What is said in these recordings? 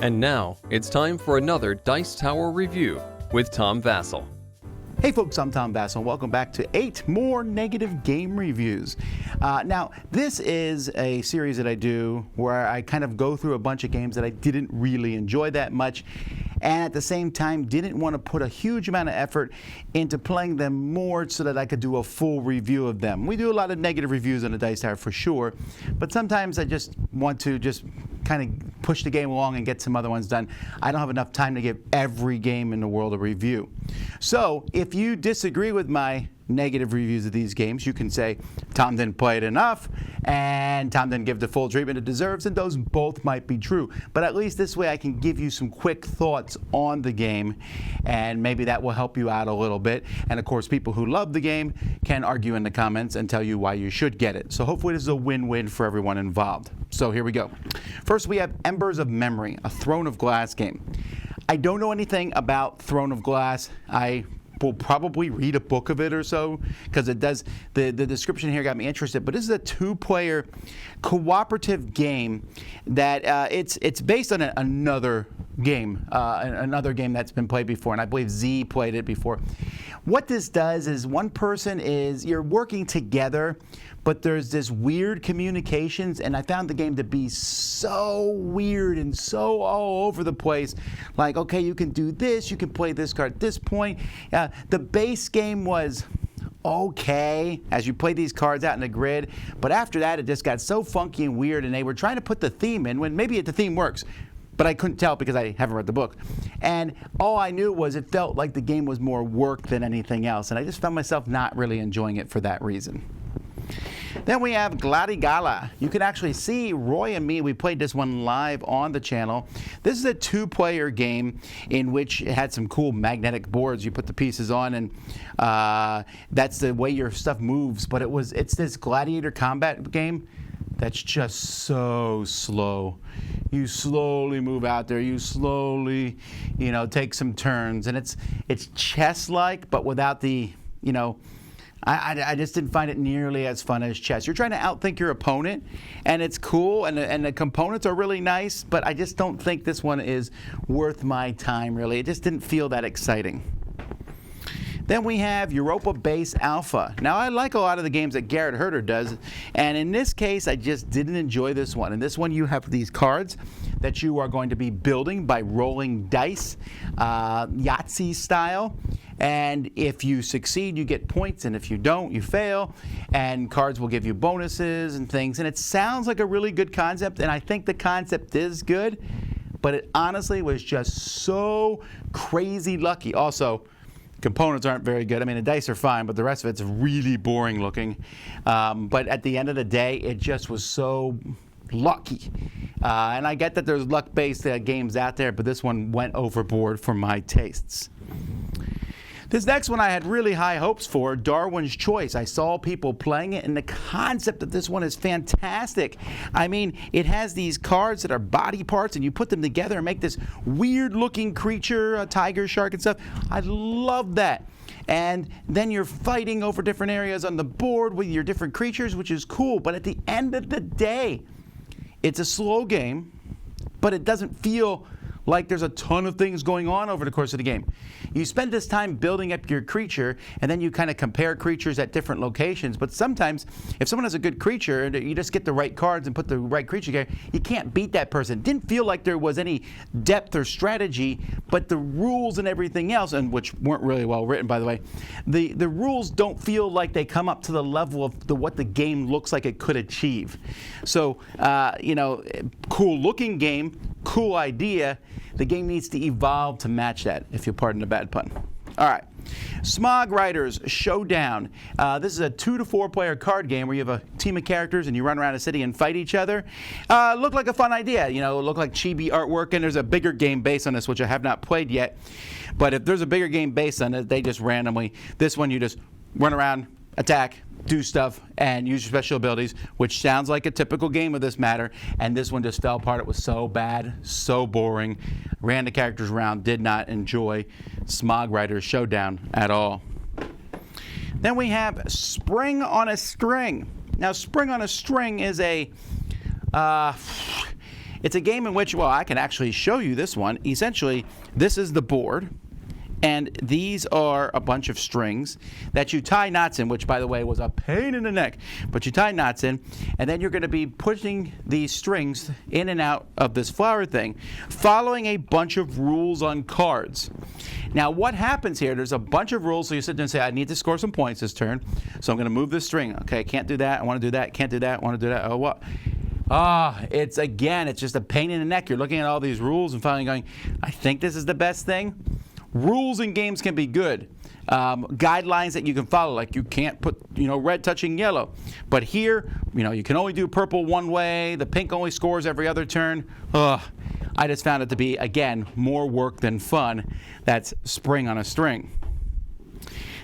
And now, it's time for another Dice Tower review with Tom Vasel. Hey folks, I'm Tom Vasel. Welcome back to 8 more negative game reviews. Now, this is a series that I do where I kind of go through a bunch of games that I didn't really enjoy that much, and at the same time didn't want to put a huge amount of effort into playing them more so that I could do a full review of them. We do a lot of negative reviews on the Dice Tower for sure, but sometimes I just want to kind of push the game along and get some other ones done. I don't have enough time to give every game in the world a review. So if you disagree with my negative reviews of these games, you can say Tom didn't play it enough and Tom didn't give the full treatment it deserves, and those both might be true. But at least this way I can give you some quick thoughts on the game, and maybe that will help you out a little bit. And of course, people who love the game can argue in the comments and tell you why you should get it. So hopefully this is a win-win for everyone involved. So here we go. First we have Embers of Memory, a Throne of Glass game. I don't know anything about Throne of Glass. I will probably read a book of it or so, because it does, the description here got me interested. But this is a two-player cooperative game that it's based on another game that's been played before, and I believe Z played it before. What this does is one person you're working together, but there's this weird communications, and I found the game to be so weird and so all over the place. Like, okay, you can do this, you can play this card at this point. The base game was okay as you play these cards out in the grid, but after that it just got so funky and weird, and they were trying to put the theme in when maybe the theme works, but I couldn't tell because I haven't read the book. And all I knew was it felt like the game was more work than anything else, and I just found myself not really enjoying it for that reason. Then we have GladiGala. You can actually see Roy and me, we played this one live on the channel. This is a two-player game in which it had some cool magnetic boards. You put the pieces on, and that's the way your stuff moves. But it's this gladiator combat game that's just so slow. You slowly move out there. You slowly, take some turns, and it's chess-like, but without the, I just didn't find it nearly as fun as chess. You're trying to outthink your opponent, and it's cool, and the components are really nice, but I just don't think this one is worth my time, really. It just didn't feel that exciting. Then we have Europa Base Alpha. Now, I like a lot of the games that Garrett Herder does, and in this case, I just didn't enjoy this one. In this one, you have these cards that you are going to be building by rolling dice, Yahtzee style. And if you succeed, you get points, and if you don't, you fail. And cards will give you bonuses and things. And it sounds like a really good concept, and I think the concept is good, but it honestly was just so crazy lucky. Also, components aren't very good. I mean, the dice are fine, but the rest of it's really boring looking. But at the end of the day, it just was so lucky. And I get that there's luck-based games out there, but this one went overboard for my tastes. This next one I had really high hopes for, Darwin's Choice. I saw people playing it, and the concept of this one is fantastic. I mean, it has these cards that are body parts, and you put them together and make this weird-looking creature, a tiger, shark, and stuff. I love that. And then you're fighting over different areas on the board with your different creatures, which is cool. But at the end of the day, it's a slow game, but it doesn't feel like there's a ton of things going on over the course of the game. You spend this time building up your creature, and then you kind of compare creatures at different locations. But sometimes, if someone has a good creature, and you just get the right cards and put the right creature together, you can't beat that person. It didn't feel like there was any depth or strategy, but the rules and everything else, and which weren't really well written, by the way, the rules don't feel like they come up to the level of what the game looks like it could achieve. So, cool looking game, cool idea. The game needs to evolve to match that, if you'll pardon the bad pun. All right. Smog Riders Showdown. This is a 2 to 4 player card game where you have a team of characters and you run around a city and fight each other. Looked like a fun idea. It looked like chibi artwork, and there's a bigger game based on this, which I have not played yet. But if there's a bigger game based on it, they just randomly, this one you just run around, attack, do stuff, and use your special abilities, which sounds like a typical game of this matter, and this one just fell apart. It was so bad, so boring. Ran the characters around, did not enjoy Smog Riders Showdown at all. Then we have Spring on a String. Now, Spring on a String is It's a game in which, well, I can actually show you this one. Essentially, this is the board. And these are a bunch of strings that you tie knots in, which, by the way, was a pain in the neck. But you tie knots in, and then you're going to be pushing these strings in and out of this flower thing, following a bunch of rules on cards. Now, what happens here, there's a bunch of rules, so you sit there and say, I need to score some points this turn, so I'm going to move this string. Okay, can't do that, I want to do that, can't do that, I want to do that, oh, what? It's just a pain in the neck. You're looking at all these rules and finally going, I think this is the best thing. Rules in games can be good. Guidelines that you can follow, like you can't put, red touching yellow. But here, you can only do purple one way. The pink only scores every other turn. I just found it to be, again, more work than fun. That's spring on a string.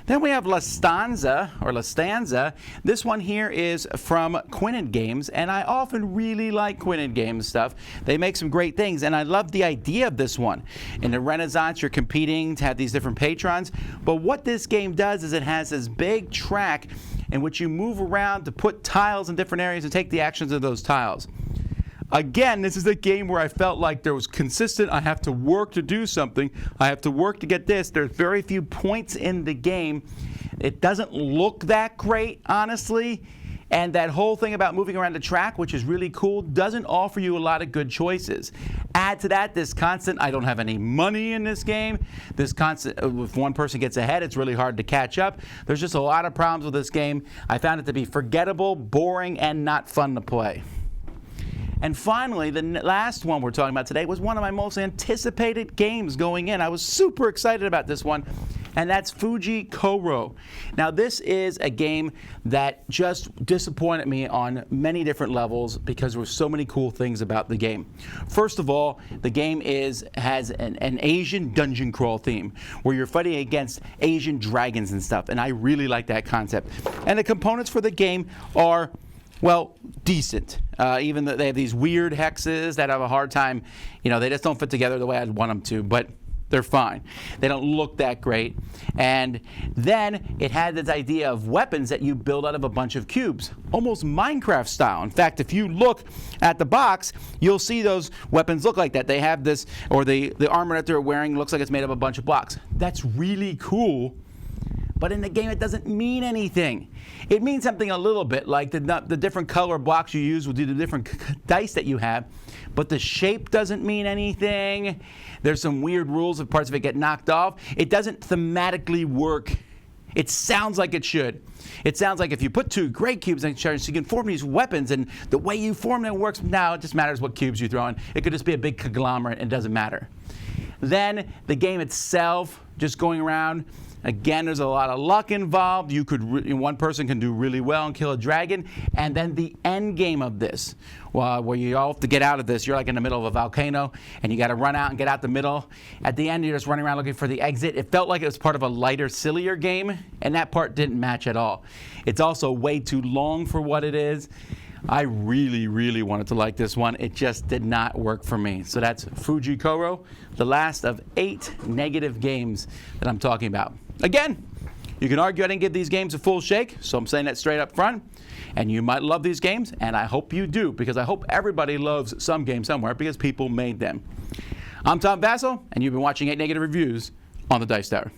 Then we have La Stanza. This one here is from Quinnen Games, and I often really like Quinnen Games stuff. They make some great things, and I love the idea of this one. In the Renaissance, you're competing to have these different patrons, but what this game does is it has this big track in which you move around to put tiles in different areas and take the actions of those tiles. Again, this is a game where I felt like there was consistent, I have to work to do something, I have to work to get this. There's very few points in the game. It doesn't look that great, honestly. And that whole thing about moving around the track, which is really cool, doesn't offer you a lot of good choices. Add to that this constant, I don't have any money in this game. This constant, if one person gets ahead, it's really hard to catch up. There's just a lot of problems with this game. I found it to be forgettable, boring, and not fun to play. And finally, the last one we're talking about today was one of my most anticipated games going in. I was super excited about this one, and that's Fuji Koro. Now, this is a game that just disappointed me on many different levels because there were so many cool things about the game. First of all, the game has an Asian dungeon crawl theme where you're fighting against Asian dragons and stuff, and I really like that concept. And the components for the game are, well, decent. Even though they have these weird hexes that have a hard time, they just don't fit together the way I'd want them to, but they're fine. They don't look that great. And then it had this idea of weapons that you build out of a bunch of cubes, almost Minecraft style. In fact, if you look at the box, you'll see those weapons look like that. They have this, or the armor that they're wearing looks like it's made of a bunch of blocks. That's really cool. But in the game, it doesn't mean anything. It means something a little bit, like the different color blocks you use will do the different dice that you have, but the shape doesn't mean anything. There's some weird rules if parts of it get knocked off. It doesn't thematically work. It sounds like it should. It sounds like if you put two gray cubes in charge, so you can form these weapons, and the way you form them works. Now it just matters what cubes you throw in. It could just be a big conglomerate, and it doesn't matter. Then the game itself, just going around, again, there's a lot of luck involved. One person can do really well and kill a dragon. And then the end game of this, where you all have to get out of this. You're like in the middle of a volcano, and you got to run out and get out the middle. At the end, you're just running around looking for the exit. It felt like it was part of a lighter, sillier game, and that part didn't match at all. It's also way too long for what it is. I really, really wanted to like this one. It just did not work for me. So that's Fuji Koro, the last of 8 negative games that I'm talking about. Again, you can argue I didn't give these games a full shake, so I'm saying that straight up front. And you might love these games, and I hope you do, because I hope everybody loves some game somewhere, because people made them. I'm Tom Vasel, and you've been watching 8 Negative Reviews on the Dice Tower.